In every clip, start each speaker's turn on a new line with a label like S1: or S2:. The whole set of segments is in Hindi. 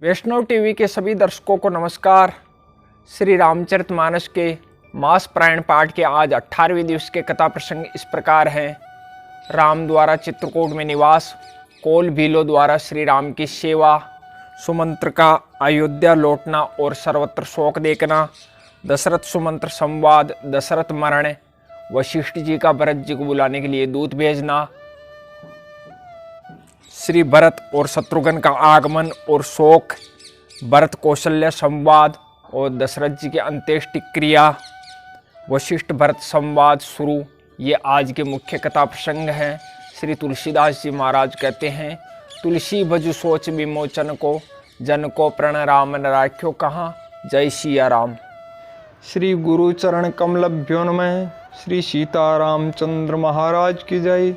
S1: वैष्णव टीवी के सभी दर्शकों को नमस्कार। श्री रामचरितमानस के मास पारायण पाठ के आज 18वें दिवस के कथा प्रसंग इस प्रकार हैं। राम द्वारा चित्रकूट में निवास, कोल भीलों द्वारा श्री राम की सेवा, सुमंत्र का अयोध्या लौटना और सर्वत्र शोक देखना, दशरथ सुमंत्र संवाद, दशरथ मरण, वशिष्ठ जी का भरत जी को बुलाने के लिए दूत भेजना, श्री भरत और शत्रुघ्न का आगमन और शोक, भरत कौशल्य संवाद और दशरथ जी की अंत्येष्टि क्रिया, वशिष्ठ भरत संवाद शुरू। ये आज के मुख्य कथा प्रसंग हैं। श्री तुलसीदास जी महाराज कहते हैं, तुलसी भजु सोच विमोचन को, जन को प्रण राम न राख्यो कहाँ, जय सिया राम।
S2: श्री गुरु चरण कमलभ्योन्मय श्री सीतारामचंद्र महाराज की जय,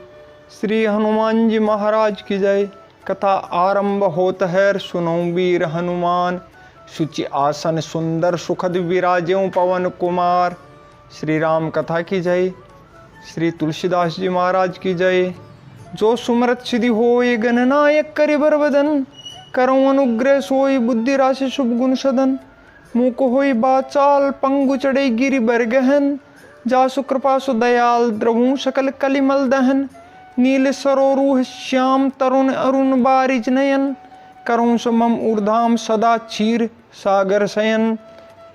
S2: श्री हनुमान जी महाराज की जय। कथा आरंभ होत है, सुनो वीर हनुमान, सुचि आसन सुंदर सुखद विराज्यों पवन कुमार। श्री राम कथा की जय। श्री तुलसीदास जी महाराज की जय। जो सुमरत सिद्धि होय गणनायक करि बर वदन, करो अनुग्रह सोई बुद्धि राशि शुभ गुण सदन। मुख होई बाचाल पंगु चढ़े गिरि बर गहन, जासु कृपा सु दयाल द्रवु सकल कलिमल दहन। नील सरोरुह श्याम तरुण अरुण बारिज नयन, करुण समम ऊर्धाम सदा क्षीर सागर शयन।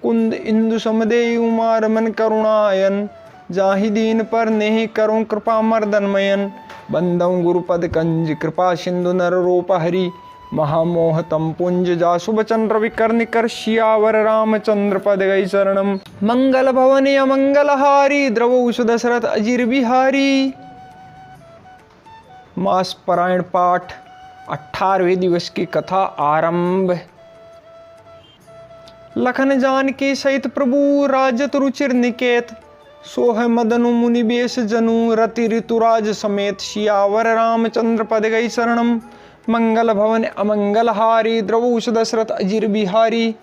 S2: कुंद इंदु समदे उमा रमन करुणायन, जाहि दीन पर नेहि करुण कृपा मर्दनमयन। बंदं गुरुपद कंज कृपा सिंधु नर रूप हरि, महामोह तम पुंज जासु बचन रवि कर निकर। सियावर रामचंद्र पद गई शरणम, मंगल भवन अमंगल हारी, द्रवौ सुदशरथ अजिर बिहारी। मास पारायण पाठ 18वें दिवस की कथा आरंभ। लखन जानकी सहित प्रभु राजत रुचिर निकेत, सोह मदनु मुनि बेश जनु रति ऋतुराज समेत। सियावर रामचंद्र पद गई शरणम, मंगल भवन अमंगल हारी, द्रवौ दशरथ अजिर बिहारी।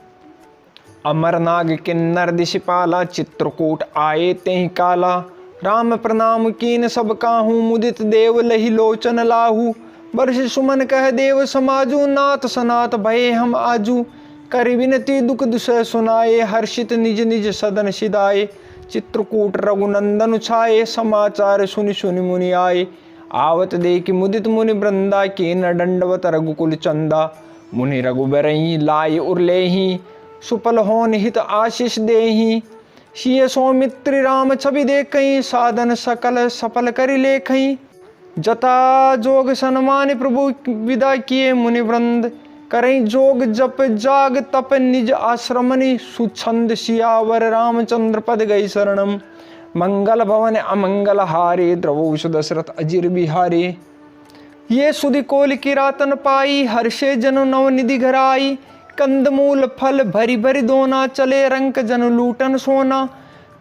S2: अमरनाग किन्नर दिशिपाला, चित्रकूट आए तेहि काला। राम प्रणाम कीन सब काहू, मुदित देव लहि लोचन लाहू। बरस सुमन कह देव समाजू, नाथ सनात भये हम आजू। करि विनती दुख दुसह सुनाए, हर्षित निज निज सदन सिधाए। चित्रकूट रघुनंदन छाए, समाचार सुनि सुनि मुनि आए। आवत देखि मुदित मुनि वृंदा, कीन दंडवत रघुकुल चंदा। मुनि रघुबरहि लाय उर्लेहि, सुपल होन हित आशीष देहि। सिय सौमित्र राम छवि देखहि, साधन सकल सफल करि लेखहि। जता जोग सन्मान प्रभु विदा किए मुनि वृंद, करहि जोग जप जाग तप निज आश्रमनि सुछंद। सियावर रामचंद्र पद गई शरणम, मंगल भवन अमंगल हारे, द्रवौ दशरथ अजिर बिहारी। ये सुधि कोल की रातन पाई, हर्षे जनु नव निधि घराई। कंदमूल फल भरी भरी दोना, चले रंक जन लूटन सोना।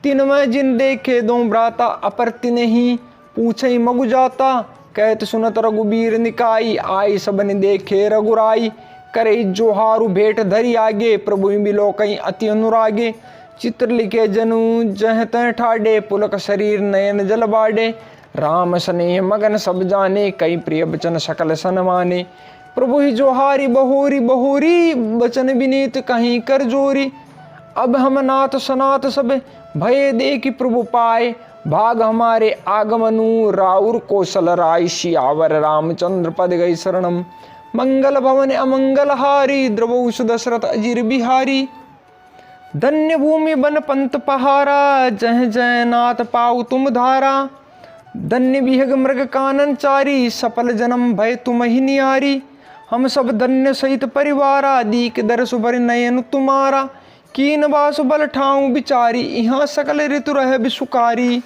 S2: तिनमय जिन देखे दो ब्राता, अपर तिनहि पूछई मगु जाता। कहत सुनत रघुबीर निकाई, आई सबन देखे रघुराई। करे जोहारु भेंट धरी आगे, प्रभु मिलो कहीं अति अनुरागे। चित्र लिखे जनु जह तह ठाडे, पुलक शरीर नयन जल बाडे। राम स्नेह मगन सब जाने, कई प्रिय बचन सकल सनमाने। प्रभु ही जोहारी बहोरी बहोरी, बचन विनीत कहीं कर जोरी। अब हम नाथ सनात सब भय देखि प्रभु पाए। भाग हमारे आगमनु राउर कौशल राय। सियावर रामचंद्र पद गई शरणम, मंगल भवन अमंगल हारी, द्रवौ दशरथ अजिर बिहारी। धन्य भूमि बन पंत पहारा, जह जय नाथ पाऊ तुम धारा। धन्य विहग मृग कानन चारी, सफल जन्म भय तुम ही नियारी। हम सब धन्य सहित परिवारा, दीक दरस भर नयन तुम्हारा। कीन बासु बल ठाऊं बिचारी, यहाँ सकल ऋतु रह बिसुकारी।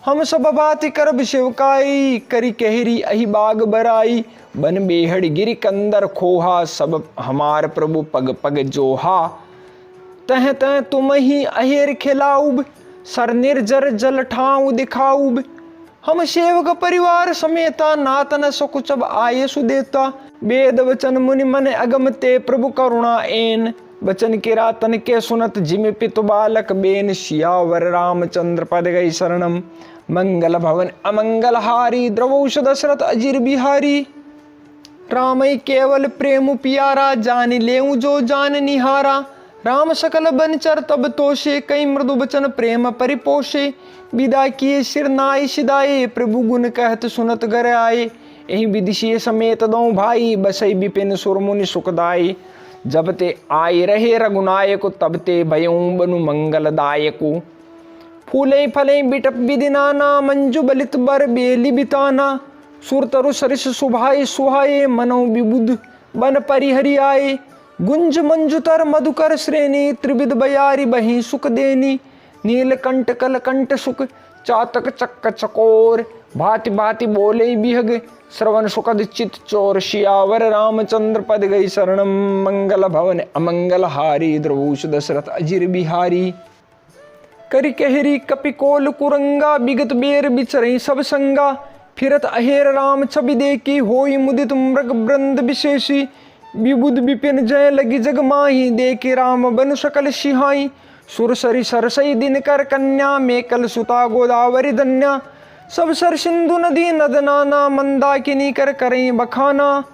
S2: हम सब बाति करब सेवकाई, करी कहरी अहि बाग बराई। बन बेहड़ गिरि कंदर खोहा, सब हमार प्रभु पग पग जोहा। तह तह तुम ही अहेर खिलाऊब, सर निर्जर जल ठाऊं दिखाऊब। हम सेवक परिवार समेता, नातन सकुचब आये सुदेता। वेद वचन मुनि मन अगम ते, प्रभु करुणा एन। बचन के रातन के सुनत, जिमि पितु बालक बेन। सियावर रामचंद्र पद गई शरणम, मंगल भवन अमंगल हारी, द्रवौ दशरथ अजिर बिहारी। रामई केवल प्रेम प्यारा, जान लेऊं जो जान निहारा। राम सकल बनचर तब तोषे, कई मृदु बचन प्रेम परिपोषे। विदा किए सिर नाई सिदाए, प्रभु गुण कहत सुनत घर आए। यही विदिशिए समेत दो भाई, बसई विपिन सुरमुनि सुखदाई। जब ते आए रहे रघुनायक, तब ते भयऊं बनु मंगलदायकु। फूले फले बिटप विधि नाना, मंजु बलित बर बेली बिताना। सुर तरु सरिस सुभाए सुहाए, मनो विबुध बन परिहरि आए। गुंज मंजुतर मधुकर श्रेणी, त्रिविध बयारी बही सुख देनी। नीलकंठ कलकंठ सुख, चातक चक्क चकोर। भांति भांति बोले बिहग, श्रवण सुखद चित चोर। सियावर रामचंद्र पद गई शरणम, मंगल भवन अमंगल हारी। द्रवूष दशरथ अजिर बिहारी। करि कहरी कपिकोल कुरंगा, बिगत बेर बिचरई सब संगा। फिरत अहेर राम छवि देखी, होई मुदित मृग वृंद विशेषी। विबुध विपिन जय लगी जग माही, देखे राम बनु सकल सिहाई। सुरसरी सरसई दिनकर कन्या, मेकल सुता गोदावरी धन्या। सब सर सिंधु नदी नद नाना, मंदाकिनी कर करई बखाना।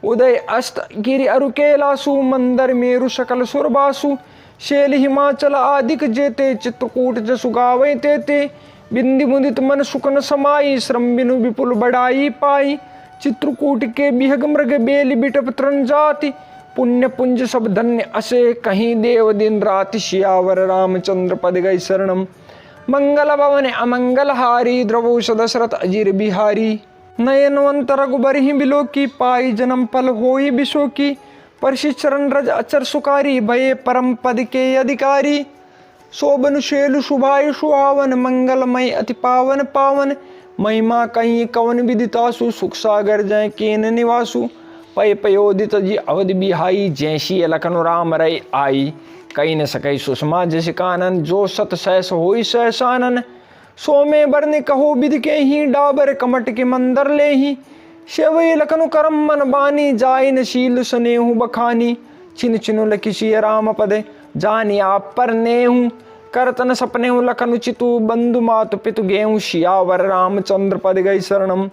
S2: उदय अस्त गिरि अरु कैलासु, मंदर मेरु सकल सुरबासु। शैल हिमाचल आदिक जेते, चित्रकूट जसु गावै तेते। बिंदि मुदित मन सुकन समाई, श्रम बिनु विपुल बढ़ाई पाई। चित्रकूट के बिहग मृग बेली बिटप तृण जाति। पुण्य पुंज सब धन्य असे, कहीं देव दिन राति। सियावर रामचंद्र पद गई शरणम, मंगल भवन अमंगल हारी। द्रवोष दशरथ अजिर बिहारी। नयनवंत रघुबर ही बिलोकी, पाई जन्म पल होई बिशोकी। परशि चरण रज अचर सुकारी, भये परम पद के अधिकारी। शोभन शैलु शुभायु सुहावन, मंगलमय अति पावन पावन। महिमा कहीं कवन विदितासु, सुख सागर जय केन निवासु। पय पयोदित जी अवध बिहाई, जैसी लखन राम रय आई। कई न सकई सुषमा जस कानन, जो सत सहस होई सहसानन। सो में बरने कहो विधि के ही, डाबर कमट के मंदर ले ही। सेवई लखनु करम मन बानी, जाय न शील सनेहु बखानी। छिन छिनु लखिसी राम पद, जानी आप पर नेहु। करतन सपने लखनु चितु, बंधु मातु पितु गेहूं। सियावर रामचंद्र पद गई शरणम,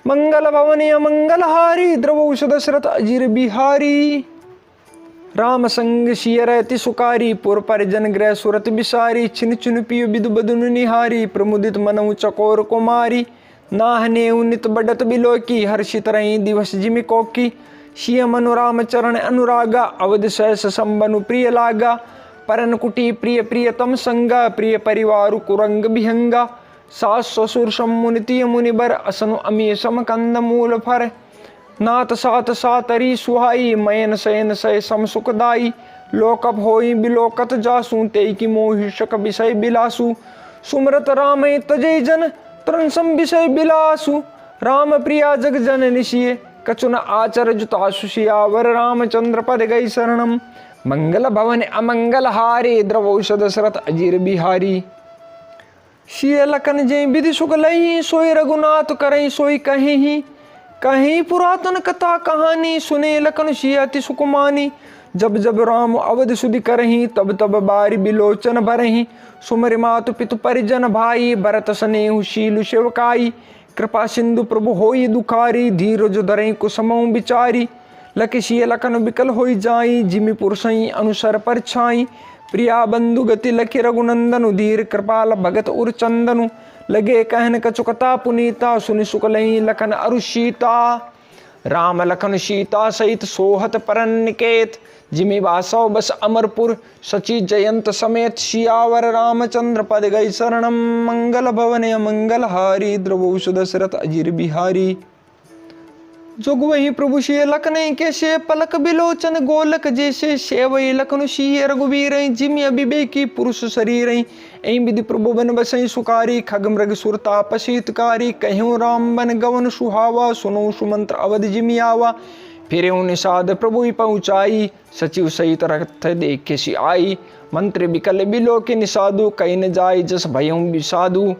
S2: मंगल भवन अमंगल हारी। द्रवोष दशरथ अजिर बिहारी। राम संग सिय रहति सुकारी, पुर परिजन गृह सुरत बिसारी। छिन छिन पिय बिदु बदुन निहारी, प्रमुदित मनहु चकोर कुमारी। नाहनेहु नित बढ़त बिलोकी, हर्षित रही दिवस जिमि कोकी। सिय मनु राम चरण अनुरागा, अवध सहस संबनु प्रिय लागा। परन कुटी प्रिय प्रियतम संगा, प्रिय परिवारु कुरंग बिहंगा। सास ससुर समुनिति मुनिबर, असनु अमी सम कंद मूल फर। नाथ सात सातरी सुहाई, मयन शयन सय सम सुखदाई। लोकप होई बिलोकत जासु, तेई की मोहिषक विषय बिलासु। सुमरत राम तजय जन, तरण सम विषय बिलासु। राम प्रिया जग जन निशिये, कचुन आचर जुतासु। सियावर रामचंद्र पद गई शरणम, मंगल भवन अमंगल हारे। द्रवोष दशरथ अजिर बिहारी। सिय लखन जय विधि सुख लही, सोई रघुनाथ करई सोई कहीं। कहीं पुरातन कथा कहानी, सुने लखन सिय अति सुकुमानी। जब जब राम अवध सुधि करही, तब तब बारी बिलोचन भरही। सुमरि मातु पितु परिजन भाई, भरत सनेहु शीलु सेवकाई। कृपा सिंधु प्रभु होई दुखारी, धीरज धरई कुसमऊ बिचारी। लख सिय लखन बिकल होई जाई, जिमि पुरुषई अनुसर पर छाई। प्रिया बंधु गति लखि रघुनंदनु, धीर कृपाल भगत उर चंदनु। लगे कहन कचुकता पुनीता, सुनि सुख लही लखन अरु सीता। राम लखन सीता सहित सोहत परन निकेत, जिमि वासव बस अमरपुर। सची जयंत समेत सियावर रामचंद्र पद गई शरणम, मंगल भवन अमंगल हारी। द्रवोष दशरथ अजिर बिहारी। जोग वही प्रभु सिय लखन कैसे, पलक बिलोचन गोलक जैसे। सेवई लखनु सिय रघुवीर, जिमि अविवेकी पुरुष शरीर। ऐ विधि प्रभु बन बसई सुकारी, खग मृग सुर तापस हितकारी। कहूँ राम बन गवन सुहावा, सुनो सुमंत्र अवध जिमि आवा। फिर निषाद प्रभु पहुँचाई, सचिव सहित रथ देखे सि आई। मंत्र बिकल बिलोके निषादु, कई न जाय जस भयऊं विषादु।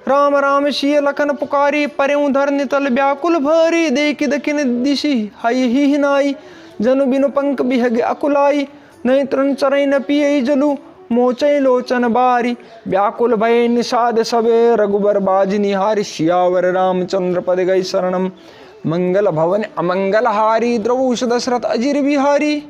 S2: राम राम सिय लखन पुकारी, परऊं धरनि तल व्याकुल भरी। देखि दखिन दिशि हई ही नाई, जनु बिनु पंख बिहग अकुलाई। नहीं तृण चरई न पियई जलु, मोचई लोचन बारी। व्याकुल भय निषाद सबे, रघुबर बाज निहारी। सियावर रामचंद्र पद गई शरणम, मंगल भवन अमंगल हारी द्रवोष दशरथ अजिर बिहारी।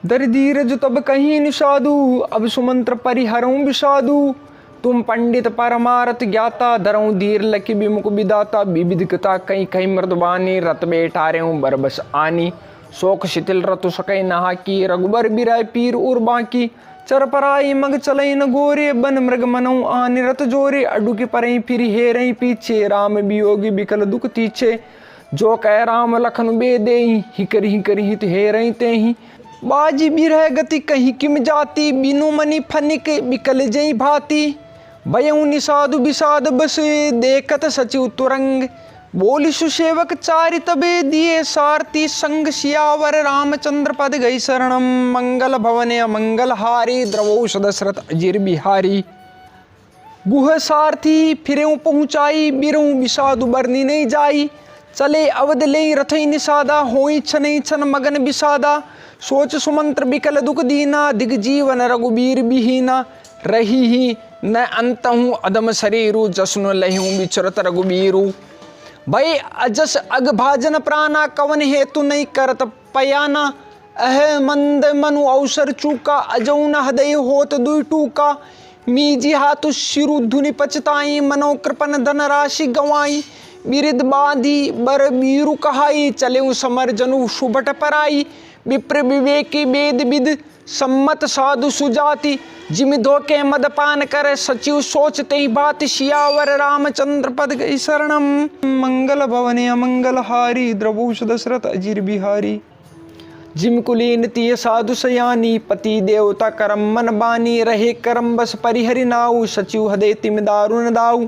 S2: दरधीरज तब कहीं निषादु अब सुमंत्र परिहरऊं विषादु। तुम पंडित परमारथ ज्ञाता धरऊं धीर लकी विमुख विदाता। विविधता कहीं कहीं मृदवानी रत बेटारेऊं बरबस आनी। शोक शिथिल रतु सकई नहा की रघुबर बिराय पीर उर बाकी। चरपराई मग चलई न गोरे बन मृग मनऊ आने रत जोरे। अडु के परई फिर हेरई पीछे राम वियोगी बिकल दुख तीछे। जो कह राम लखन बेदेहि हिकरि हित हेरई तेहि। बाजी बिरह गति कहीं किम जाती बिनु मनि फनिक बिकल जई भाती। भयउ निषादु विषाद बस देखत सचिव तुरंग। बोली सुसेवक चारि तबे दिए सारथी संग। सियावर रामचंद्र पद गई शरणम मंगल भवन अमंगल हारी द्रवोष दशरथ अजिर बिहारी। गुह सारथी फिरेऊ पहुँचाई बिरऊ विषादु बरनी नहीं जाई। चले अवध ले रथई निषादा होई छनई छन मगन विषादा। सोच सुमंत्र बिकल दुख दीना दिग जीवन रघुबीर बिहीना। रही ही न अंत हूँ अदम शरीरु जसनु लहूँ बिचरत रघुबीरु। भय अजस अग भाजन प्राणा कवन हेतु नहीं करत पयाना। अह मंद मनु अवसर चूका अजऊ न हृदय होत दुई टूका। मीजी हाथु शिरु धुनि पचताई मनो कृपन धन राशि गवाई। बिरिद बांधी बर बीरु कहाई चले समर जनु सुबट पराई। विप्र विवेकी वेद विद सम्मत साधु सुजाति। जिमि धोके मदपान कर सचिव सोचते ही बात। सियावर रामचंद्र पद गई शरणम मंगल भवने अमंगल हारी द्रवोष दशरथ अजिर बिहारी। जिम कुलीन तीय साधु सयानी पति देवता करम मन बानी। रहे करम बस परिहरि नाऊ सचिव हदे तिम दारुण दाऊ।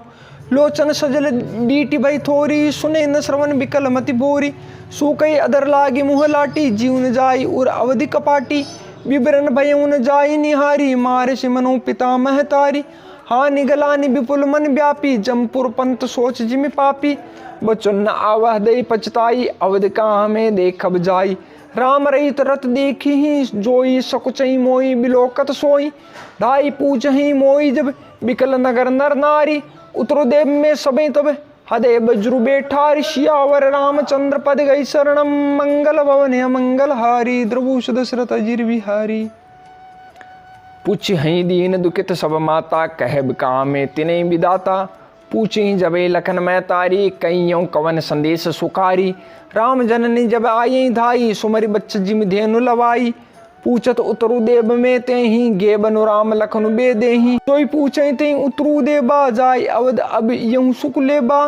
S2: लोचन सजल डीटी भई थोरी सुने न श्रवण बिकल मति बोरी। सूकई अदर लागी मुँह लाटी जीवन जाई उर अवधि कपाटी। विवरण भयउ न जाई निहारी मारे सिमनो पिता महतारी। हानि गलानि विपुल मन व्यापी जमपुर पंत सोच जिमि पापी। बचन न आवह दई पचताई अवध कहाँ में देखब जाई। राम रहित रत देखी ही जोई सकुचई मोई बिलोकत सोई। धाई पूछही मोई जब बिकल नगर नर नारी। उतरो देव में सबे तब हदे बज्रु बेठारी। सियावर रामचंद्र पद गई शरणम मंगल भवन अमंगल हारी द्रवोष दशरथ अजिर बिहारी। पूछ हई दीन दुखित सब माता कहब कामे तिने विदाता। पूछी जबे लखन मैं तारी कईयों कवन संदेश सुकारी। राम जननी जब आई धाई सुमरि बच्च जिम धेनु लवाई। पूछत उतरु देव में तेहि गे बनु राम लखनु बेदेहि। सोई पूछे ते उतरु देबा जाय अवध अब यूं सुख लेबा।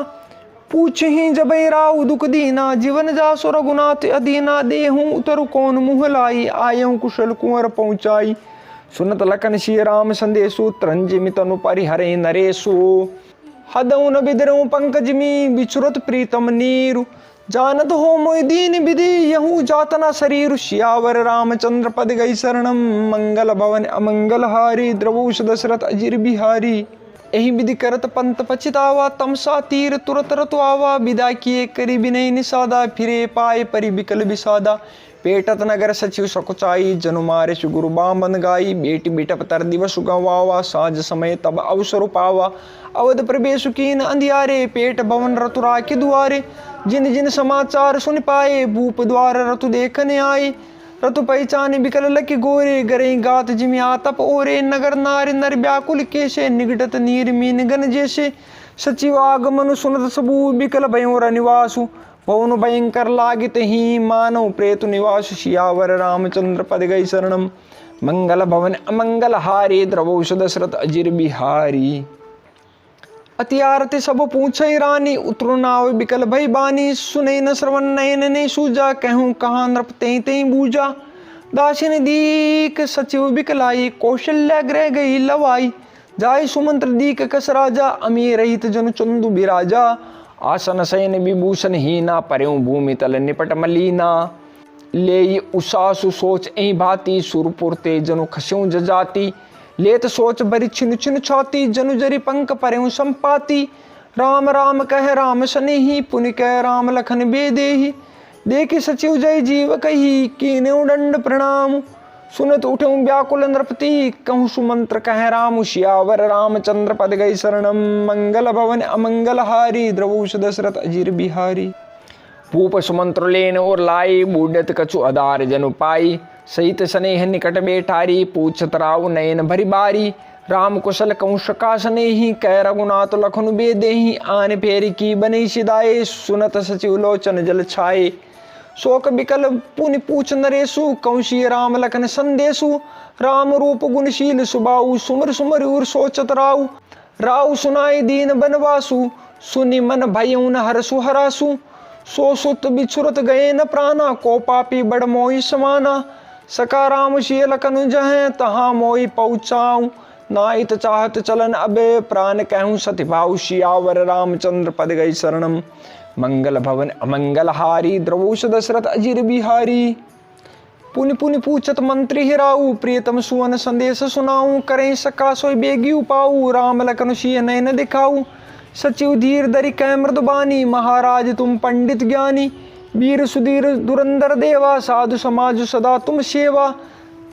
S2: पूछही जबे राउ दुख दीना जीवन जासु रघुनाथ अदीना। देहूँ उतरु कौन मुँह लाई आयऊँ कुशल कुंवर पहुँचाई। सुनत लखन सिय राम संदेशु तरंजिमि तनु परिहरे नरेशु। हदऊ न बिदरऊँ पंकज मी बिछुरत प्रीतम नीरु। जानत हो मोय दीन विधि यहूँ जातना शरीर। सियावर रामचंद्र पद गई शरणम मंगल भवन अमंगल हारी द्रवोष दशरथ अजिर बिहारी। यही विधि करत पंत पछितावा तमसा तीर तुरत रतु आवा। विदा किए करी बिनय निषादा फिरे पाए परि बिकल विषादा। पेटत नगर सचिव सकुचाई जनु मारे सुगुरु बामन गाई। बेटी बिटप तर दिवस गवावा साँझ समय तब अवसर पावा। अवध प्रवेश कीन अंधियारे पेट भवन रतु राखी दुआरे। जिन जिन समाचार सुन पाए भूप द्वार रतु देखने आए। रतु पहचाने बिकल लकी गोरे गरे गात जिमि आतप ओरे। नगर नारी नर व्याकुल केशे निगटत नीर मीन गन जैसे। सचिव आगमन सुनत सबू बिकल भयोर निवासु। भवन भयंकर लागित ही मानव प्रेतु निवास। सियावर रामचंद्र पद गई शरणम मंगल भवन अमंगल हारी द्रवोष दशरथ अजिर बिहारी। अति आरती सब पूछे रानी उतरु नाव बिकल भई बानी। सुने न श्रवण नयन ने सूजा कहूँ कहाँ नृप तें तें बूझा। दासिन दीक सचिव बिकलाई कौशल्या ग्रह गई लवाई। जाय सुमंत्र दीक कस राजा अमीर रहित जनु चंदु बिराजा। आसन शयन विभूषण हीना पर्यों भूमि तल निपट मलीना। ले उषासु सोच ऐ भांति सुरपुर ते जनु खस्यों जजाति। लेत सोच भरी छिनु छिनु छाती जनु जरी पंख पर्यों संपाति। राम राम कह राम सनेही पुनि कह राम लखन बेदेही। देखि सचिव जय जीव कही कीन्यु दंड प्रणाम। सुनत उठऊं व्याकुल नृपति, कहूँ सुमंत्र कह राम सियावर रामचंद्र पद गई शरणम। मंगल भवन अमंगल हारी, द्रवूष दशरथ अजीर बिहारी। भूप सुमंत्र लेन और लाई, बूढ़त कछु आधार जनु पाई। सहित स्नेह निकट बेठारी, पूछत राव नयन भरी बारी। राम कुशल कहूँ सका स्नेही, कह रघुनाथ लखन बेदेही। आन फेरी की बनी सिदाए, सुनत सचिव लोचन जल छाए। शोक बिकल पुनि पूछ नरेशु, कौशी राम लखन संदेशु। राम रूप गुणशील सुबाऊ, सुमर सुमर उर सोचत राऊ। राऊ सुनाई दीन बनवासु, सुनि मन भयउ न हरसु हरासु। सो सुत बिछुरत गए न प्राणा, को पापी बड़ मोहि समाना। सका राम सिय लखन जहाँ, तहाँ मोहि पहुँचाऊं। नाइत चाहत चलन अबे, प्राण कहूँ सति भाऊ। सियावर रामचंद्र पद गई शरणम। मंगल भवन अमंगल हारी, द्रवूष दशरथ अजीर बिहारी। पुनि पुनि पूछत मंत्री हिराऊ, प्रियतम सुवन संदेश सुनाऊं। करें सका सोई बेगी उपाऊ, राम लखन सिय नयन दिखाऊ। सचिव धीर दरि कह मृदुबानी, महाराज तुम पंडित ज्ञानी। वीर सुधीर धुरंधर देवा, साधु समाज सदा तुम सेवा।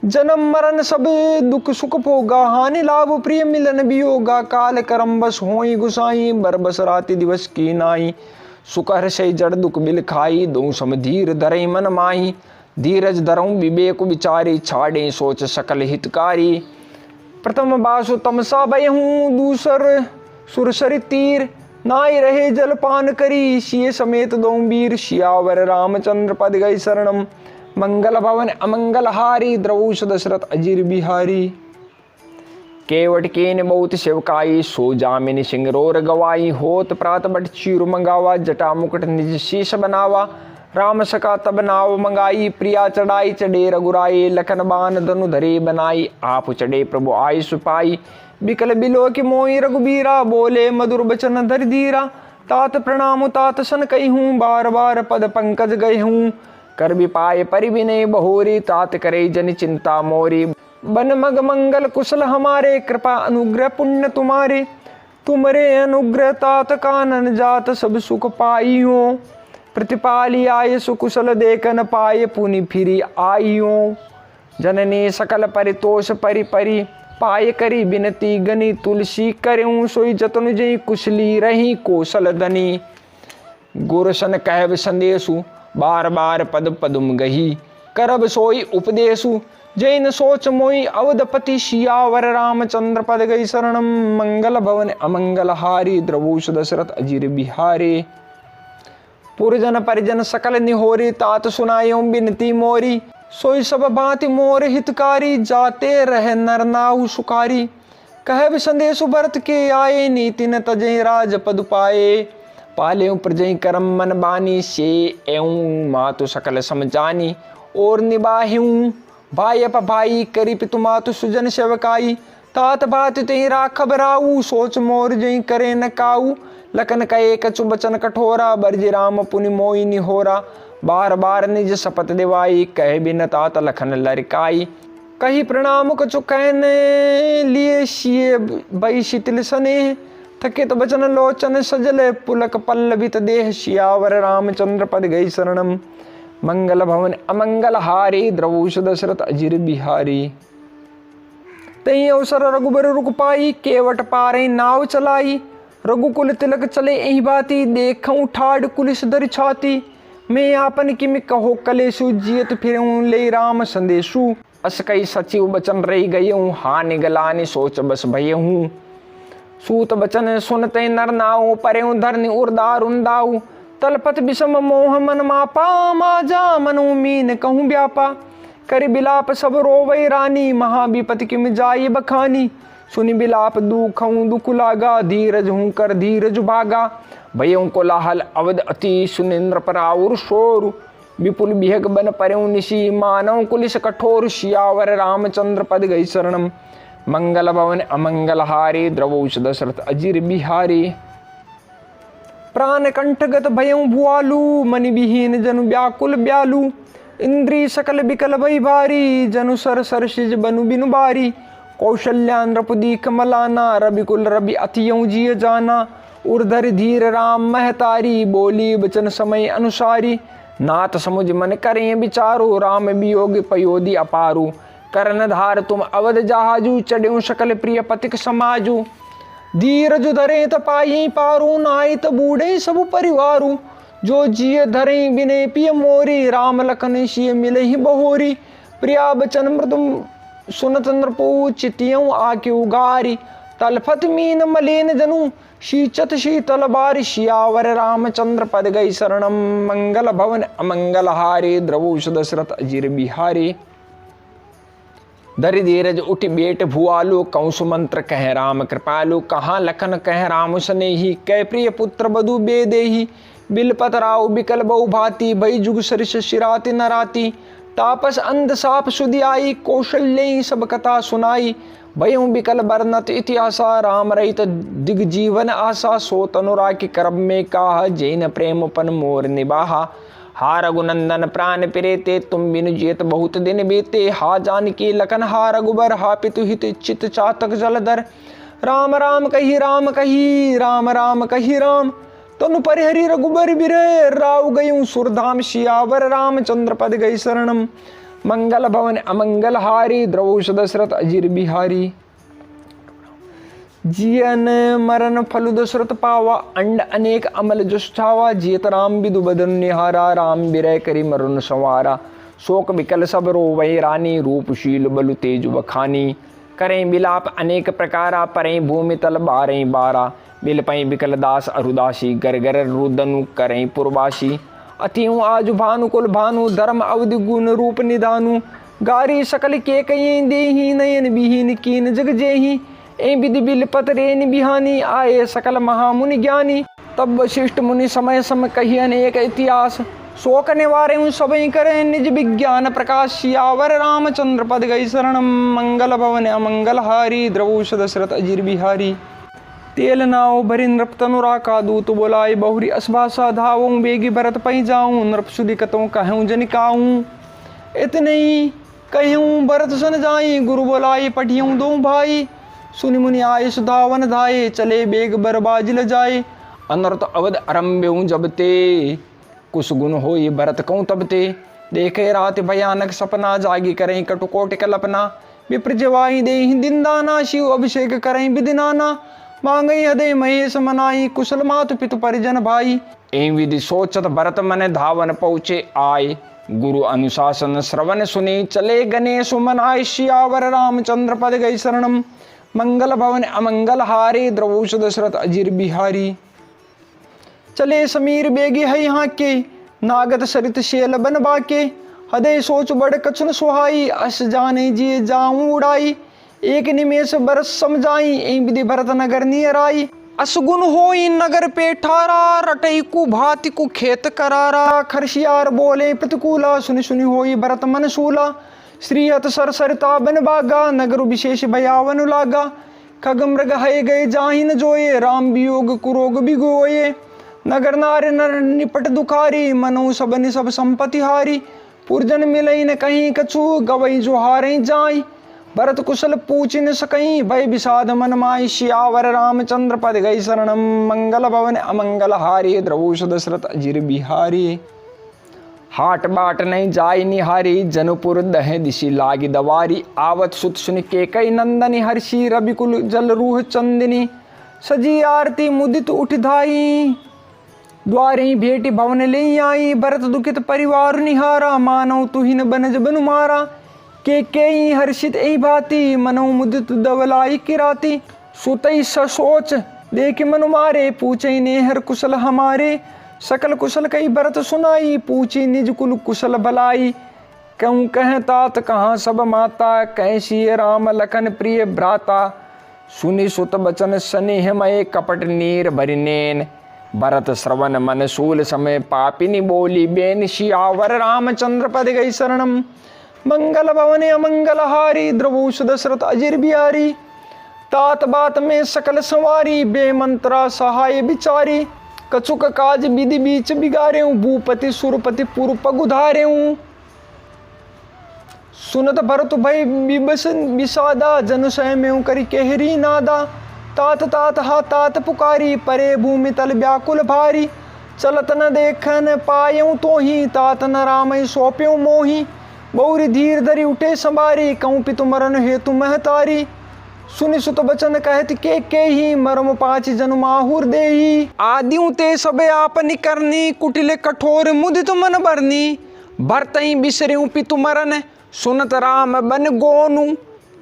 S2: जन्म मरण सब दुख सुख भोगा, हानि लाभ प्रिय मिलन वियोगा। काल करम बस होई गुसाई, बरबस राति दिवस की नाई। सुख हर्षै जड़ दुख बिल खाई, दो सम धीर धरई मन माही। धीरज धरऊं विवेक विचारी, छाड़े सोच सकल हितकारी। प्रथम बासु तमसा भयहूँ, दूसर सुरसरि तीर। नाई रहे जलपान करी, सिय समेत दो वीर। सियावर रामचंद्र पद गई शरणम। मंगल भवन अमंगल हारी, द्रवूष दशरथ अजीर बिहारी। केवट केन बहुत सेवकाई, सो जामिनी सिंह रोर गवाई। होत प्रात बट चीरु मंगावा, जटा मुकुट निज शीश बनावा। राम सका तब नाव मंगाई, प्रिया चढ़ाई चढ़े रघुराई। लखन बान धनु धरे बनाई, आप चढ़े प्रभु आय सुपाई। बिकल बिलो की मोई रघुबीरा, बोले मधुर बचन धर धीरा। तात प्रणाम तात सन कही हूँ, बार बार पद पंकज गए हूँ। कर विपाय परिविनय बहोरी, तात करे जन चिंता मोरी। बन मग मंगल कुशल हमारे, कृपा अनुग्रह पुण्य तुम्हारे। तुमरे अनुग्रह तात कानन जात, सब सुख पाइयो। प्रतिपाली आय सुकुशल देखन पाए, पुनि फिरी आइयो। जननी सकल परितोष परि परि, पाए करी बिनती गनी। तुलसी करूँ सोई जतन जई, कुशली रही कौशल धनी। गुरसन कहब संदेशु, बार बार पद पदुम गही। करब सोई उपदेशु, जैन सोच मोई अवधपति। सियावर रामचंद्र पद गई शरणम। मंगल भवन अमंगल हारी, द्रवूष दशरथ अजीर बिहारी। पुरजन परिजन सकल निहोरी, तात सुनायो बिनती मोरी। सोई सब भांति मोर हितकारी, जाते रह नर नाउ सुकारी। कहब संदेशु भरत के आए, नीति न तजय राज पद पाए। पाले प्रजय करम मन बानी, से एऊँ मातु सकल समझानी। और निबाहूँ भाई अप भाई, करी पितु मातु सुजन सेवकाई। तात बात ते राखब राऊ, सोच मोर जई करे न काऊ। लखन कहे कछु बचन कठोरा, बरजे राम पुनि मोई निहोरा। बार बार निज शपथ दिवाई, कहे बिन तात लखन लरिकाई। कही प्रणाम कछु कहने लिए, सिय भई शिथिल स्नेह। थकित बचन लोचन सजल, पुलक पल्लवित देह। सियावर रामचंद्र पद गई शरणम। मंगल भवन अमंगल हारी, द्रवूष दशरथ अजीर बिहारी। तई अवसर रघुबर रुक पाई, केवट पारे नाव चलाई। रघुकुल तिलक चले एही बाती, देखऊं ठाड़ कुलिस दर छाती। मैं आपन किमि कहो कलेसु, जियत फिरऊं ले राम संदेशु। अस कई सचिव बचन रही गयऊं, हानि गलानि सोच बस भयहूँ। सूत बचन सुनते नर नाऊ, परेऊं धरनि उर्दार उन्दाऊ। तलपत विषम मोह मन मापा, माजा मनु मीन कहूँ व्यापा। कर बिलाप सब रोवै रानी, महाविपति किम जाई बखानी। सुनि बिलाप दुखऊं दुख लागा, धीरज हूँ कर धीरज भागा। भयऊं कोलाहल अवध अति, सुनेन्द्र पराउर शोर। विपुल बिहग बन परेऊं निशी, मानव कुलिस कठोर। सियावर रामचंद्र पद गई शरणम। मंगल भवन अमंगल हारी, द्रवूष दशरथ अजीर बिहारी। प्राण कंठगत भयऊं भुआलू, मनि विहीन जनु व्याकुल ब्यालू। इंद्री सकल बिकल भई भारी, जनु सर सर सिज बनु बिनु बारी। कौशल्या नृपदी कमलाना, रविकुल रवि अतियऊं जिय जाना। उर्धर धीर राम महतारी, बोली बचन समय अनुसारी। नाथ समुझ मन करें विचारो, राम वियोग पयोधि अपारू।
S1: कर्णधार तुम अवध जहाजू, चढ़्यूं सकल प्रिय पतिक समाजू। धीरज धरे तपाई पारू, नाई त बूढ़े सब परिवारू। जो जिय धरे बिने पिय मोरी, राम लखन सिय मिले ही बहोरी। प्रिया बचन मृदुम सुनत नृपु, चितियों आके उगारी। तलफत मीन मलिन जनु, शीचत शीतल बारी। सियावर रामचंद्र पद गई शरणम, मंगल भवन अमंगल हारे। द्रवोष दशरथ अजीर बिहारी। धरि धीरज उठ बेट भुआलु, कंसु मंत्र कह राम कृपालु। कहाँ लखन कह राम स्नेही, कै प्रिय पुत्र बधु बेदेही। बिलपत राव बिकल बहु भांति, भई जुग सरिस शिराति नराति। तापस अंध साप सुधियाई, कौशल्य सब कथा सुनाई। भयउ बिकल बरनत इतिहासा, राम रहित दिग जीवन आशा। सो तनुरा की करब में काह, जैन प्रेम पन मोर निबाहा। हा रघुनंदन प्राण प्रेते, तुम बिनु जेत बहुत दिन बीते। हा जानकी लखन हा रघुबर, हा पितु हित चित चातक जलधर। राम राम कही राम कही, राम राम कही राम। तनु परिहरि रघुबर बिरह, राव गयूं सुरधाम। सियावर रामचंद्र पद गई शरणम, मंगल भवन अमंगल हारी। द्रवोष दशरथ अजीर बिहारी। जियन मरण फलु दशरथ पावा, अंड अनेक अमल जस छावा। जियत राम विदु बदन निहारा, राम बिरह करी मरुन संवारा। शोक बिकल सब रोवै रानी, रूपशील बलु तेज बखानी। करें बिलाप अनेक प्रकारा, परें भूमि तल बारें बारा। बिलपई बिकल दास अरुदासी, गर गर रुदनु करें पुरवासी। अतियों आजु भानुकुल भानु, धर्म अवधि गुण रूप निधानु। गारी सकल के कई देही, नयन विहीन कीन जग जेही। ए विधि बिलपत रेन बिहानी, आए सकल महामुनि ज्ञानी। तब वशिष्ठ मुनि समय सम कही अनेक इतिहास। शोक निवारे सबई करें निज विज्ञान प्रकाश। सियावर रामचंद्र पद गई शरणम, मंगल भवन अमंगल हारी। द्रवोष दशरथ अजीर बिहारी। तेल नाव भरि नृप तनुरा का, दूत बोलाए बहुरी असभाषा। धावूं बेगी भरत पही जाऊं, नृप सुधि कतों कहूं जनिकाऊं। इतने ही कहूं भरत सन जाई, गुरु बोलाए पठियूं दो भाई। सुनि मुनि आए सुधावन धाये, चले बेग बरबाज ल जाए। अनर्थ अवध आरंभ्यूं जब ते, कुछ गुण होई भरत कहूं तब ते। देखे रात भयानक सपना, जागी करें कटुकोटि कल्पना। विप्र जवाई देहि दिन दाना, शिव अभिषेक करें विधि नाना। मांगई हृदय महेश मनाई, कुशल मातु पितु परिजन भाई। एं विधि सोचत भरत मन, धावन पहुँचे आए। गुरु अनुशासन श्रवण सुने, चले गणेश मनाए। सियावर रामचंद्र पद गई शरणम, मंगल भवन अमंगल हारे। द्रवोष दशरथ अजीर बिहारी। चले समीर बेगी है यहाँ के, नागत सरित शेल बन बाके। हृदय सोच बड़ कछुन सुहाई, अस जाने जिए जाऊं उड़ाई। एक निमेष बरस समझाई, ए विधि भरत नगर नियर आई। असगुन होई नगर पे ठारा, रटई कु भाति कु खेत करारा। खरसियार बोले प्रतिकूला, सुनि सुनि होई भरत मन सूला। श्रीहत सर सरिता बन बागा, नगर विशेष भयावन लागा। खग मृग है गए जाहिन जोए, राम वियोग कुरोग बिगोए। नगर नार नर निपट दुखारी, मनो सबनि सब संपत्ति हारी। पुरजन मिलई न कहीं कछु, गवई जो हारे जाई। भरत कुशल पूछ न सकई, भय विषाद मन माई। सियावर रामचंद्र पद गई शरणम, मंगल भवन अमंगल हारी। द्रवोष दशरथ अजीर बिहारी। हाट बाट नहीं जाय निहारी, जनपुर दह दिशि लागी दवारी। आवत सुत सुनि के कई नंदनी, हर्षि रविकुल जल रूह चंदिनी। सजी आरती मुदित उठ धाई, द्वारे भेटी भवन ले आई। भरत दुखित परिवार निहारा, मानव तुहिन बनज बनु मारा। के हर्षित एहि भांति, मनो मुदित दवलाई किराती। सुतई ससोच देख मनु मारे, पूछई नेहर कुशल हमारे। सकल कुशल कई भरत सुनाई, पूछी निज कुल कुशल भलाई। कहूँ कह तात कहाँ सब माता, कैसी राम लखन प्रिय भ्राता। सुनि सुत बचन स्नेह मय, कपट नीर भरिनेन। भरत श्रवण मन शूल समय, पापिनी बोली बेन। सियावर रामचंद्र पद गई शरणम, मंगल भवन अमंगल हारी। द्रवोष दशरथ अजीर बिहारी। तात बात में सकल संवारी, बेमंत्रा सहाय बिचारी। कछुक काज विधि बीच बिगारे, भूपति सुरपति पूर्व पगुधारे। सुनत भरत भय विबस विषादा, जनु स्वयं करी केहरी नादा। तात तात हा तात पुकारी, परे भूमि तल व्याकुल भारी। चलत न देखन पायऊं तोही, तात न रामय सौंप्यूं मोही।
S2: बहुरी धीर धरी उठे संबारी, कहूँ पितु मरण हेतु महतारी। सुनि सुत बचन कहत के ही, मरम पाँच जनु माहुर देही। आदिउ ते सबे आपनि करनी, कुटिले कठोर मुदित मन बरनी। भरतहि बिसरेऊ पितु मरण, सुनत राम बन गोनु।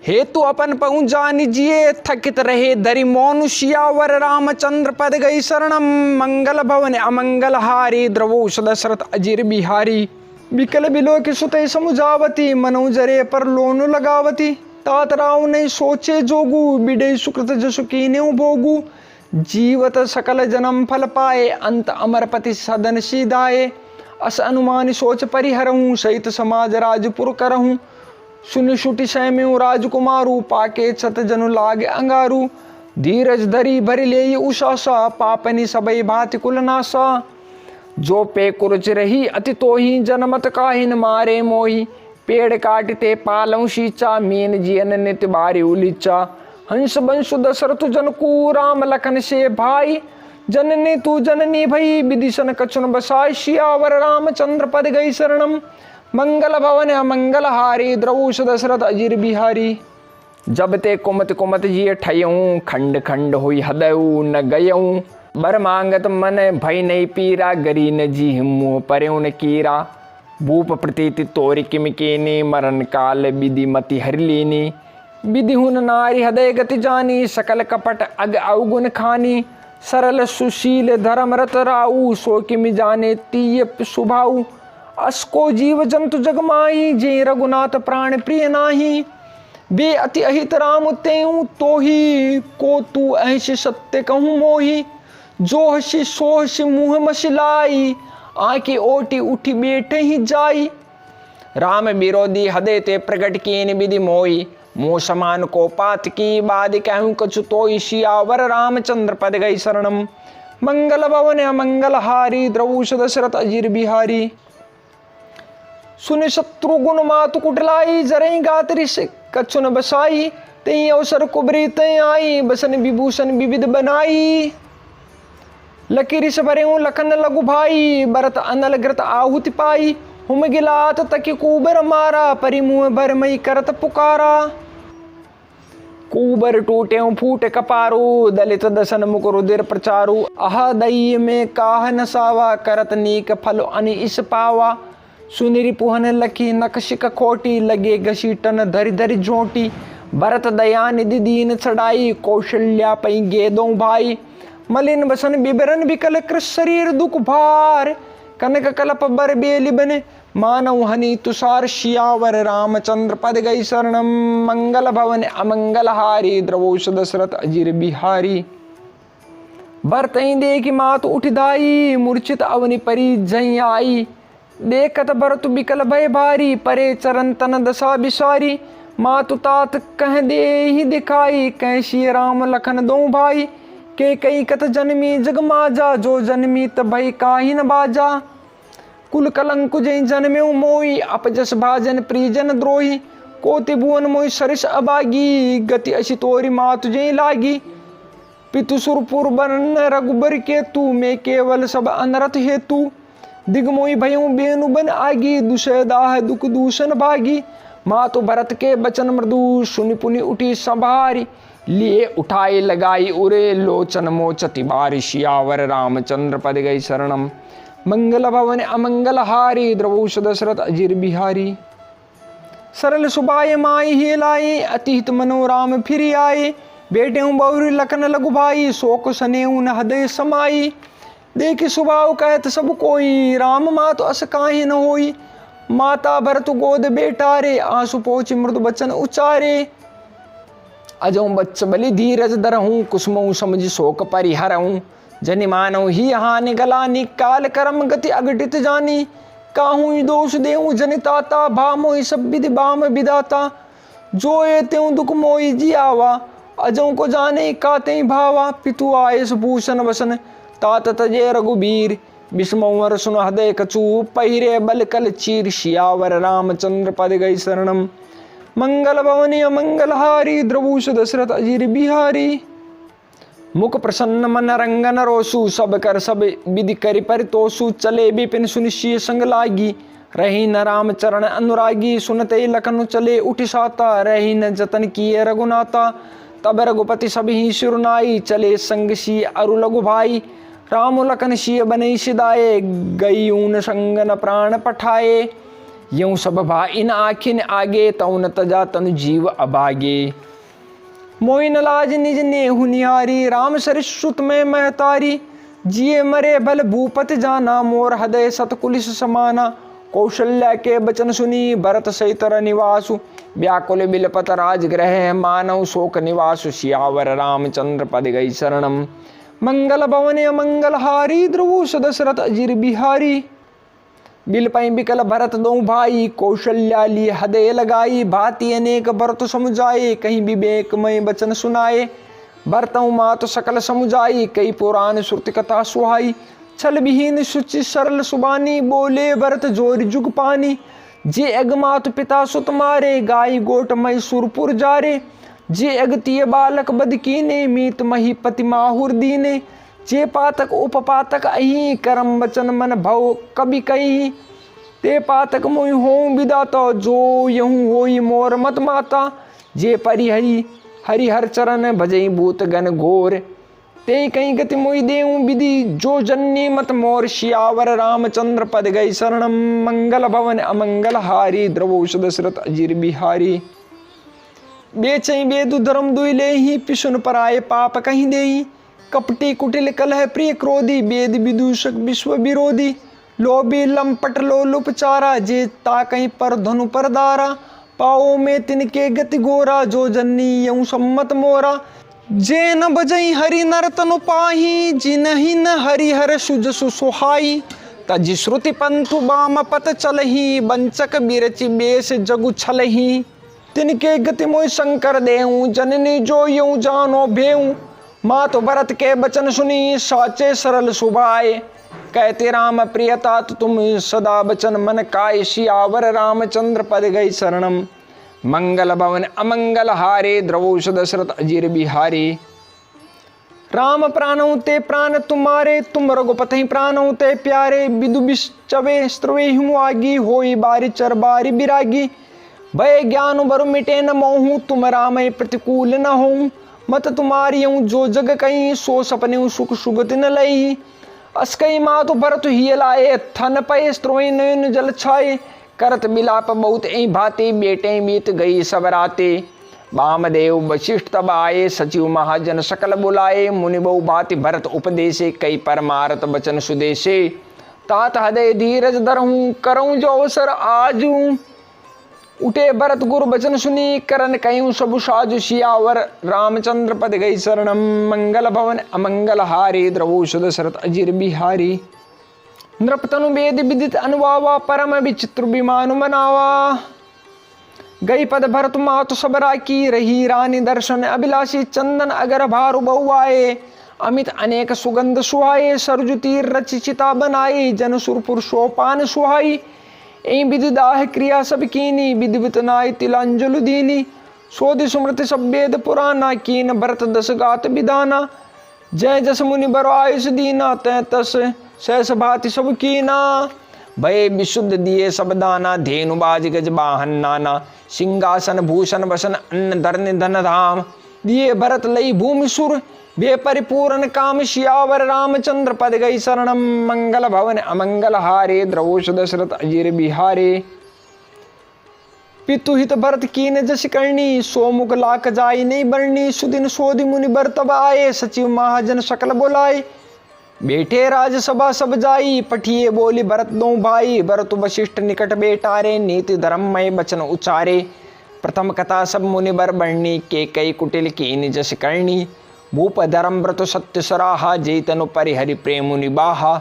S2: हेतु अपन पहुँ जानि जिये, थकित रहे धरि मौनु। सियावर रामचंद्र पद गई शरणम, मंगल भवन अमंगल हारी। द्रवोष दशरथ अजिर बिहारी, बिकल बिलो की सुते समुझावती। मनु जरे पर लोनु लगावती, तात राव नहीं सोचे जोगू। बिडे सुकृत जसु कीन्यु भोगू, जीवत सकल जन्म फल पाए। अंत अमरपति सदन सीधाए, अस अनुमानी सोच परिहरहूँ। सहित समाज राजपुर करहूँ, सुनि सुटि सैम्यु राजकुमारू। पाके छत जनु लागे अंगारू, धीरज धरी भरि ले उषासा। पापनि सबई भाति कुलनासा, जो पे कुरुच रही अति तोही। जनमत काहिन मारे मोही, पेड़ काटते पालऊ सींचा। मीन जियन नित बारी उलीचा, हंस बंसु दशरथ जनकू। राम लखन से भाई, जननी तू जननी भई। विदिशन कछुन बसाई, सियावर रामचंद्र पद गई शरणम। मंगल भवन अमंगल हारी, द्रवोष दशरथ अजिर बिहारी। जब ते कुमत कुमत जिय ठयऊँ, खंड खंड हुई हदऊ न गयऊँ। बर मांगत मन भय नहीं पीरा, गरी न जी मुँह पर्यु न कीरा। भूप प्रतीति तोरि किम केनी, मरण काल विधि मति हरि लीनी। विधि हुन नारी हृदय गति जानी, सकल कपट अग अवगुण खानी। सरल सुशील धर्मरत राऊ, सो किम जाने तीय सुभाऊ। असको जीव जंतु जगमाही, जे रघुनाथ प्राण प्रिय नाही। बे अति अहित राम तेऊ तोही, को तू ऐसे सत्य कहूँ मोही। जो हसी सो हसी मुँह मसिलाई, आँखी ओटी उठी बैठे ही जाई। राम विरोधी हदे ते प्रगट कीन विधि मोई। मोह समान को पात की, बाद कहूँ कछु तोई। सियावर रामचंद्र पद गई शरणम, मंगल भवन अमंगल हारी। द्रवोष दशरथ अजिर बिहारी। सुनि शत्रुघ्न मातु कुटलाई, जरई गात्री से कछु न बसाई। तई अवसर कुबरी तई आई, बसन विभूषण विविध बनाई। लकीर से भरे लखन लघु भाई, भरत अनल ग्रत आहुति पाई। हुम गिलात तकी कुबर मारा, परिमुह भर मई करत पुकारा। कुबर टूटे फूट कपारू, दलित दसन मुख रुदिर प्रचारू। आह दई में काह नसावा, करत नीक फल अनि इस पावा। सुनिरि पुहन लखी नकशिक खोटी, लगे घसीटन धरि धरि झोटी। भरत दया निधि दीन चढ़ाई, कौशल्या पई गेदों भाई। मलिन बसन बिबरन बिकल कृष शरीर दुख भार। कनक कलप बर बेली बने, मानव हनि तुषार। सियावर रामचंद्र पद गई शरणम, मंगल भवन अमंगल हारी। द्रवोष दशरथ अजिर बिहारी। भरतई देखी मात उठ दाई, मूर्छित अवनि परी जई आई। देखत भरत बिकल भय भारी, परे चरण तन दशा बिसारी। मातु तात कह दे ही दिखाई, कैसी राम लखन दो भाई। के कई कत जन्मी जग माजा, जो जन्मी तभई काहि न बाजा। कुल कलंक जय जन्म्यु मोई, अपजस भाजन प्रिजन द्रोही। कोटि भुवन मोहि सरिस अबागी, गति असी तोरी मातु जय लागी। पितु सुरपुर बन रघुबर के तू, मैं केवल सब अनरथ हेतु। दिगमोई भयऊ बेनु बन आगी, दुषदाह दुख दूषण भागी। मातु भरत के बचन मृदु, सुनि पुनि उठी संभारी। लिए उठाई लगाई उरे, लोचन मोचति बारी। सियावर रामचंद्र पद गई शरणम, मंगल भवन अमंगल हारी। द्रवोष दशरथ अजिर बिहारी। सरल सुबाय माई हेलाई, अतिहित मनोराम फिर आए। बेटे बहुरी लखन लघु भाई, शोक सने उन हृदय समाई। देखि सुभाव कहत सब कोई, राम मात अस काहे न होई। माता भरत गोद बेटा रे, आंसू पोछि मृदु बचन उचारे। अजौ बच्च बलि धीरज धरहूँ, कुसुमऊ समझ शोक परिहरहूँ। जनि मानव ही हानि गलानी, काल कर्म गति अघटित जानी। काहू दोष देऊँ जनिताता, भा मोहि सब विधि बाम विदाता। जो ये त्यों दुख मोहि जी आवा, अजौ को जाने काते भावा। पितु आयस भूषण वसन, तात तजे रघुबीर। विस्मवर सुन हृदय कछु, पहिरे बल कल चीर। सियावर रामचंद्र पद गई शरणम, मंगल भवनी अमंगल हारी। द्रवोष दशरथ अजिर बिहारी। मुख प्रसन्न मन रंगन रोसु, सब कर सब विधि करि परितोषु। चले बिपिन सुनिश्चय संग लागी, रही न राम चरण अनुरागी, सुनते लखन चले उठ साता, रही न जतन किए रघुनाथा। तब रघुपति सबहि सिरुनाई, चले संग सी अरु लघु भाई। राम लखन सिय बनै सिदाए, गई ऊन संग न प्राण पठाए। यूं सब भाइन आखिन आगे, तौ न तजा तनु जीव अभागे। मोइन लाज निज नेहु निहारी, राम सरिस सुत में महतारी। जिये मरे भल भूपति जाना, मोर हृदय सतकुलिस समाना। कौशल्या के बचन सुनी, भरत सहित निवासु। व्याकुल बिलपत राजगृह, मानव शोक निवासु। सियावर रामचंद्र पद गई शरणम। मंगल भवन अमंगल हारी, ध्रुव दशरथ अजिर बिहारी। बिलपै बिकल भरत दो भाई, कौशल्या ली हृदय लगाई। भांति अनेक भरत समुझाए, कहीं विवेक मय बचन सुनाए। भरतऊ मात सकल समुझाई, कई पुराण श्रुति कथा सुहाई। छल विहीन सुचि सरल सुबानी, बोले भरत जोर जुग पानी। जे अगमात पिता सुत मारे, गाय गोट मय सुरपुर जारे। जे अगतिय बालक बद कीने, मीत मही पति माहुर दीने। जे पातक उपपातक अहि, करम बचन मन भव कवि कही। ते पातक मोहि हों विदाता, जो यहूँ होई मोर मत माता। जे परिहरि हरिहर चरण, भजई भूत गण घोर। ते कहीं गति मोहि देऊँ विधि, जो जन्नी मत मोर। सियावर रामचंद्र पद गई शरणम। मंगल भवन अमंगल हारी, द्रवोष दशरथ अजिर बिहारी। बेचई बेदु धर्म दुई लेहि, पिसुन पराए पाप कहीं देहि। कपटी कुटिल कलह प्रिय क्रोधी, वेद विदूषक विश्व विरोधी। लोभी लंपट लोलुप चारा, जे ताकहीं पर धनु पर दारा। पाओ में तिनके गति गोरा, जो जन्नी यूं सम्मत मोरा। जे न बजई हरि नर तनु पाही, जिनहि न हरिहर सुजसु सुहाई। तजि श्रुति पंथु बाम पत चलही, बंचक बिरचि बेस जगु छलही। तिनके गति मोहि शंकर देऊँ, जननी जो यूं जानो भेऊँ। मातु भरत के बचन सुनी, साचे सरल सुभाए। कहते राम प्रियता तुम सदा बचन मन काय। सियावर रामचंद्र पद गई शरणम। मंगल भवन अमंगल हारे, द्रवोष दशरथ अजिर बिहारी। राम प्राणौ ते प्राण तुम्हारे, तुम रघुपति प्राणौ ते प्यारे। विदु बिचवे स्त्रवे हिमु आगी, होई बारी चर बारी बिरागी। भय ज्ञान बरु मिटे न मोहू, तुम रामय प्रतिकूल न होऊं। मत तुम्हारी जो जग कहीं, सो सपने सुख सुगति न लई। अस्कई मातु भरत हिय लाए, थन पय स्त्रोई नयन जल छाए। करत बिलाप बहुत ऐ भाते, बेटे बीत गई सब राते। वामदेव वशिष्ठ तब आए, सचिव महाजन सकल बुलाए। मुनि बहु भाति भरत उपदेशे, कई परमारत बचन सुदेशे। तात हृदय धीरज धरहूँ, करऊँ जो अवसर आजू। उठे भरत गुरु बचन सुनी, करन कयूँ सबु साजु। सियावर रामचंद्र पद गई शरणम। मंगल भवन अमंगल हारे, द्रवोष दशरथ अजिर बिहारी। नृपतनु वेद विदित अनुभावा, परम विचित्र विमानु मनावा। गई पद भरत मातु सब राखी, रही रानी दर्शन अभिलाषी। चंदन अगर भारु बहुआए, अमित अनेक सुगंध सुहाए। सरजु तीर रचि चिता बनाई, जन सुरपुर सोपान सुहाई। ऐ विधि दाह क्रिया सब कीनी, विधिवत नाय तिलांजलु दीनी। सोधि सुमृति सब वेद पुराना, कीन भरत दस गात विधाना। जय जस मुनि बरो आयुष दीना, तै तस सहस भाति सब कीना। भय विशुद्ध दिए सब दाना, धेनु बाज गज वाहन नाना। सिंहासन भूषण वसन अन्न धरन धन धाम, दिए भरत लई भूमि सुर। वे परिपूर्ण काम, सियावर रामचंद्र पद गई शरणम। मंगल भवन अमंगल हारे, द्रवोष दशरथ अजिर बिहारे। पितुहित भरत कीन जस करनी, सोमुख लाख जाई नहीं बरनी। सुदिन सोधि मुनि बर तब आए, सचिव महाजन सकल बुलाए। बेटे राजसभा सब जाई, पठिए बोली भरत दो भाई। भरत वशिष्ठ निकट बेटारे, नीति धर्ममय बचन उचारे। प्रथम कथा सब मुनि बर बरनी, के कई कुटिल कीन जस करनी। भूप धर्म व्रत सत्य सराहा, जेतनु परिहरि प्रेम निबाहा।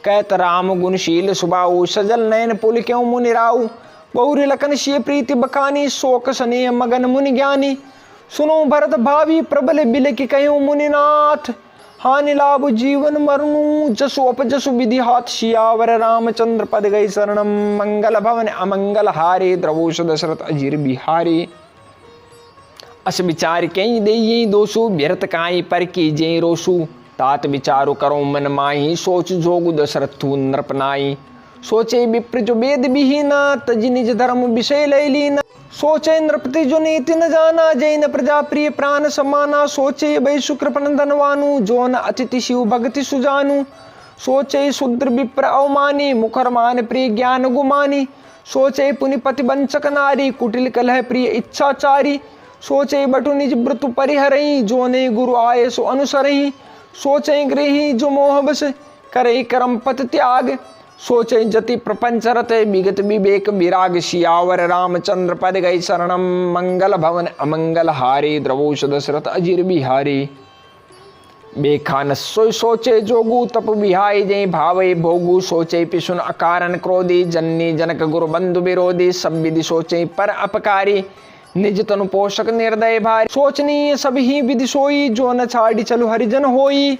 S2: कहत राम गुणशील सुबाऊ, सजल नयन पुल क्यों मुनि राऊ। बहुरी लखन सिय प्रीति बखानी, शोक स्नेह मगन मुनि ज्ञानी। सुनो भरत भावी प्रबल बिल की कहो मुनिनाथ। हानि लाभ जीवन मरनु, जसु अपजसु विधि हाथ। सियावर रामचंद्र पद गई शरणम। मंगल भवन अमंगल हारे, द्रवोष दशरथ अजिर बिहारी। अस विचार कई देई दोषु, व्यर्थ काई पर की जय रोसु। तात विचारो करो मन माही, सोच जोगु दशरथु नृपनाई। सोचे विप्र जो वेद विहीना, तजी निज धर्म विषय लय लीना। सोचे नृपति जो नीति न जाना, जैन प्रजा प्रिय प्राण समाना। सोचे वै शुक्र पन धनवानु, जो न अतिथि शिव भक्ति सुजानु। सोचे शूद्र विप्र अवमानी, मुखर मान प्रिय ज्ञान गुमानी। सोचे पुनिपति वंचक नारी, कुटिल कलह प्रिय इच्छाचारी। सोचे बटु निज व्रतु परिहरई, जो ने गुरु आये सो अनुसरई। सोचे गृही जो मोह बस, करई कर्म पत त्याग। सोचे जति प्रपंच रते, विगत विवेक विराग। सियावर रामचंद्र पद गई शरणम, मंगल भवन अमंगल हारी। द्रवोष दशरथ अजीर बिहारी। बेखान सोई सोचे जोगु, तप विहाय जय भावे भोगु। सोचे पिसुन अकारण क्रोधी, जन्नी जनक गुरु बंधु विरोधी। सब विधि सोचे पर अपकारी, निज तनु पोषक निर्दय भारी। सोचनीय सब ही विधि सोई, जो न छाड़ी चलु हरिजन होई।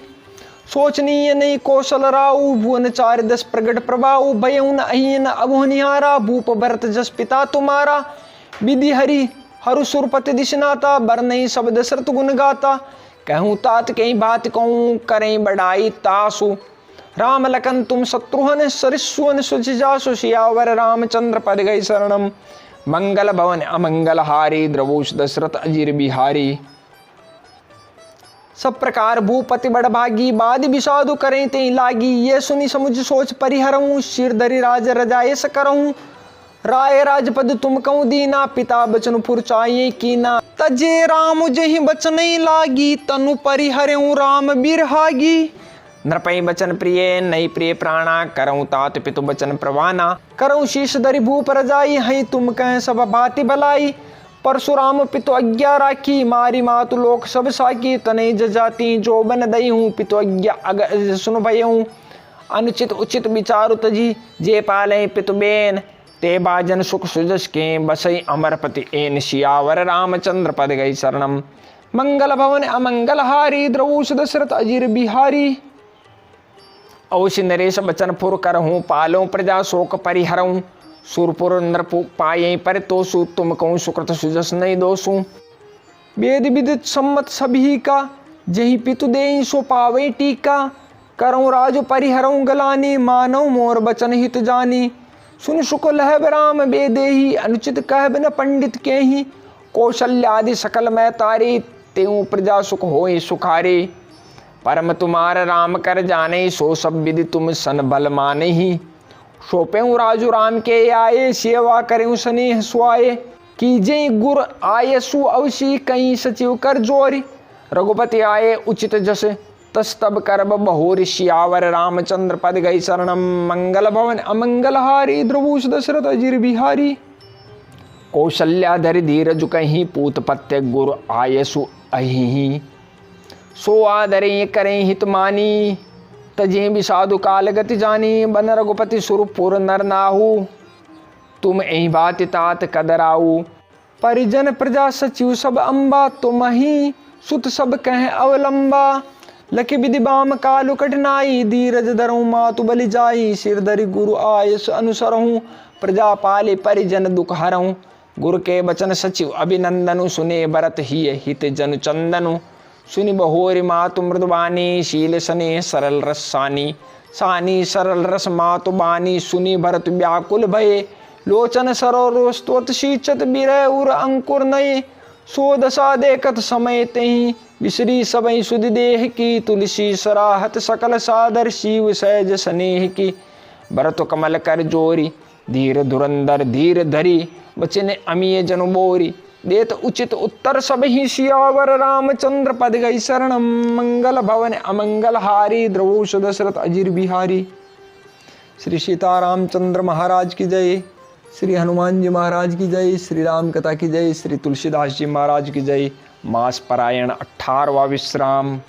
S2: सोचनीय नहीं कौशल राउ, भुवन चार दस प्रगट प्रभाऊ। भयउ न अहि न अबुह निहारा, भूप भरत जस पिता तुम्हारा। विधि हरि हरु सुरपति दिशनाता, बर नहीं सब दशरथ गुण गाता। कहूँ तात कहीं बात कहूँ, करें बड़ाई तासु। राम लखन तुम शत्रुघ्न, सरिस्वन सुचि जासु। सियावर रामचंद्र पद गई शरणम, मंगल भवन अमंगल हारी। द्रवोष दशरथ अजीर बिहारी। सब प्रकार भूपति बड़ भागी, बाद विषादु करें ते लागी। ये सुनी समुझ सोच परिहरऊँ, सिर धरि राज रजाए सकरऊँ। राय राजपद तुम कहूँ दीना, पिता बचन फुर चाहिए कीना। तजे राम जहि बचन लागी, तनु परिहरऊँ राम बिरहागी। नृपै बचन प्रिय नहीं प्रिय प्राणा, करऊँ तात पितु बचन प्रवाना। करऊँ शीश धरि भूप रजाई, हई तुम कह सब भांति भलाई। परशुराम पितु आज्ञा राखी, मारी मातु लोक सब साकी। तनय जजाति जो बन दई हूँ, पितु आज्ञा अग सुन भयऊँ। अनुचित उचित विचारु तजी, जे पाले पितु बेन। ते बाजन सुख सुजस के, बसई अमरपति एन। सियावर रामचंद्र पद गई शरणम, मंगल भवन अमंगल हारी। द्रवोष दशरथ अजीर बिहारी। अवश्य नरेश बचन फुर करहूँ, पालों प्रजा शोक परिहरऊँ। सुरपुर नृपु पाये पर तोसु, तुम कहूँ सुकृत सुजस नहीं दोसु। वेद विदित सम्मत सभी का, जही पितु देई सो पावे टीका। करऊँ राजु परिहरऊँ गलानी, मानव मोर बचन हित जानी। सुन सुख लहब राम बेदेही, अनुचित कहब न पंडित के ही। कौशल्यादि सकल मैं तारी, तेऊ प्रजा सुख होई सुखारी। परम तुम्हार राम कर जाने, सो सब विधि तुम सन बल माने ही। सौंपेऊ राजू राम के आए, सेवा करें स्नेह सुआए। कीजे गुर आये सु अवशी, कहीं सचिव कर जोरी। रघुपति आये उचित जस, तस तब करब बहोरी। सियावर रामचंद्र पद गई शरणम, मंगल भवन अमंगल हारी। द्रवोष दशरथ अजीर बिहारी। कौशल्या धरि धीरज कहीं, पूत पत्य गुरु आयसु अहि। सो आदरे करें हित मानी, तजे विषादु काल गति जानी। बन रघुपति सुरपुर नर नाहु, तुम एहि बात तात कदराऊ। परिजन प्रजा सचिव सब अम्बा, तुम ही सुत सब कह अवलंबा। लखि विधि बाम कालु कठिनाई, धीरज धरऊँ मातु बलि जाई। सिर धरि गुरु आयस अनुसरहूँ, प्रजा पाले परिजन दुख हरऊँ। गुरु के बचन सचिव अभिनंदनु, सुने भरत ही हित जनु चंदनु। सुनि बहोरी मातु मृदुबानी, शील सने सरल रस सानी। सानी सरल रस मातु बानी, सुनि भरत व्याकुल भये। लोचन सरोर स्तोत शीचत बिरह उर अंकुर नये। सो दशा देखत समय तेहि, विसरी सबई सुधि देह की। तुलसी सराहत सकल सादर, शिव सहज स्नेह की। भरत कमल कर जोरी, धीर धुरंधर धीर धरी। बचन अमीय जनु बोरी, देत उचित उत्तर सब ही। सियावर रामचंद्र पद गई शरणम, मंगल भवन अमंगल हारी। द्रवोष दशरथ अजीर बिहारी। श्री सीतारामचंद्र महाराज की जय। श्री हनुमान जी महाराज की जय। श्री राम कथा की जय। श्री तुलसीदास जी महाराज की जय। मास परायण 18वां विश्राम।